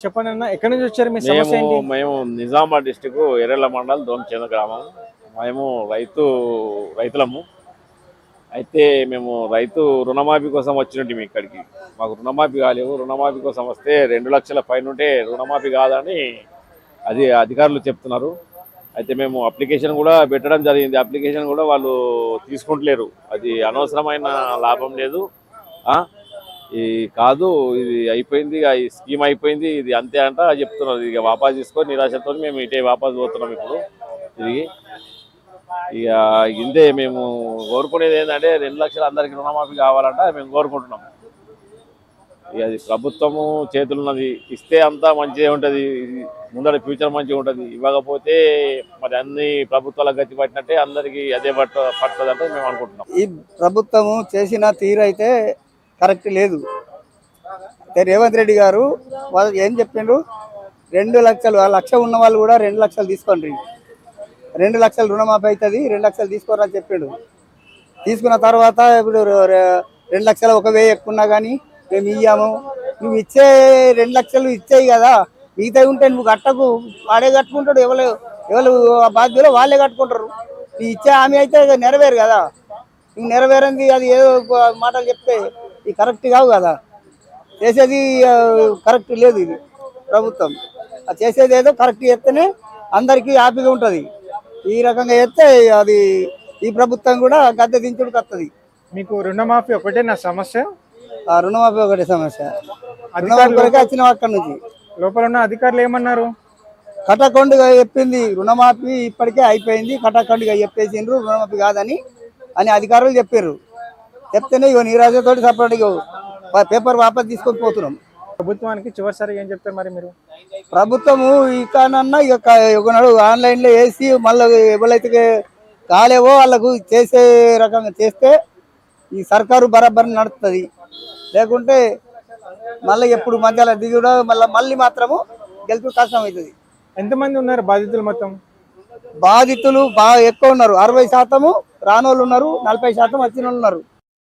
చెప్పండి అన్న, ఎక్కడి నుంచి వచ్చారు? మీ సమస్య ఏంటి? మేము నిజామాబాద్ డిస్టిక్ ఎర్రల మండల్ దోమచేంద్ర గ్రామం. మేము రైతులము. అయితే మేము రైతు రుణమాఫీ కోసం వచ్చినట్టు ఇక్కడికి. మాకు రుణమాఫీ కాలేవు. రుణమాఫీ కోసం వస్తే 2 లక్షల పైనుంటే రుణమాఫీ కాదని అది అధికారులు చెప్తున్నారు. అయితే మేము అప్లికేషన్ కూడా పెట్టడం జరిగింది. అప్లికేషన్ కూడా వాళ్ళు తీసుకుంటలేరు. అది అనవసరమైన లాభం లేదు. ఈ కాదు, ఇది అయిపోయింది, ఈ స్కీమ్ అయిపోయింది, ఇది అంతే అంట చెప్తున్నారు. ఇక వాపస్ తీసుకొని నిరాశతో మేము ఇటే వాపస్ పోతున్నాం ఇప్పుడు తిరిగి. ఇక ఇంతే మేము కోరుకునేది ఏంటంటే 2 లక్షలు అందరికీ రుణమాఫీ కావాలంట మేము కోరుకుంటున్నాం. ఇక అది ప్రభుత్వము చేతులున్నది. ఇస్తే అంతా మంచిగా ఉంటుంది, ముందర ఫ్యూచర్ మంచిగా ఉంటుంది. ఇవ్వకపోతే మరి అన్ని ప్రభుత్వాల గతి పట్టినట్టే అందరికీ అదే పట్టదంటే మేము అనుకుంటున్నాం. ఈ ప్రభుత్వము చేసిన తీరు అయితే కరెక్ట్ లేదు. రేవంత్ రెడ్డి గారు వాళ్ళు ఏం చెప్పిండ్రు, 2 లక్షలు, ఆ లక్ష ఉన్న వాళ్ళు కూడా 2 లక్షలు తీసుకోండి, 2 లక్షలు రుణమాఫీ అవుతుంది, 2 లక్షలు తీసుకోరని చెప్పిండు. తీసుకున్న తర్వాత ఇప్పుడు 2 లక్షలు 1,000 ఎక్కున్నా కానీ మేము ఇయ్యాము. నువ్వు ఇచ్చే 2 లక్షలు ఇచ్చేయి కదా, మిగతా ఉంటే నువ్వు కట్టకు, వాడే కట్టుకుంటాడు. ఎవరు ఆ బాధ్యతలో వాళ్ళే కట్టుకుంటారు. నీ ఇచ్చే హామీ అయితే నెరవేరు కదా. నువ్వు నెరవేరంది అది ఏదో మాటలు చెప్తే ఇది కరెక్ట్ కావు కదా. చేసేది కరెక్ట్ లేదు. ఇది ప్రభుత్వం చేసేది ఏదో కరెక్ట్ చేస్తేనే అందరికీ హ్యాపీగా ఉంటుంది. ఈ రకంగా చేస్తే అది ఈ ప్రభుత్వం కూడా గద్దె దించుడికి వస్తుంది. మీకు రుణమాఫీ ఒకటే నా సమస్య? ఆ రుణమాఫీ ఒకటే సమస్య. రుణమాఫీ వచ్చిన అక్కడి నుంచి లోపల ఉన్న అధికారులు ఏమన్నారు? కటకొండగా చెప్పింది రుణమాఫీ ఇప్పటికే అయిపోయింది, కటకొండగా చెప్పేసిండ్రు రుణమాఫీ కాదని అని అధికారులు చెప్పారు. చెప్తేనే ఇక నీరాజతోటి సపరేట్గా పేపర్ వాపస్ తీసుకొని పోతున్నాం. ప్రభుత్వానికి చివరిసారి ఏం చెప్తారు మరి మీరు? ప్రభుత్వము ఇకనన్నా ఒకనాడు ఆన్లైన్లో వేసి మళ్ళీ ఎవరైతే కాలేవో వాళ్ళకు చేసే రకంగా చేస్తే ఈ సర్కారు బరాబర్ నడుస్తుంది. లేకుంటే మళ్ళీ ఎప్పుడు మధ్యలో దిగుడు మళ్ళీ మాత్రము గెలుపు కష్టం అవుతుంది. ఎంతమంది ఉన్నారు బాధితులు? మొత్తం బాధితులు బాగా ఎక్కువ ఉన్నారు. 60% రానోళ్ళు ఉన్నారు, 40% వచ్చిన వాళ్ళు ఉన్నారు.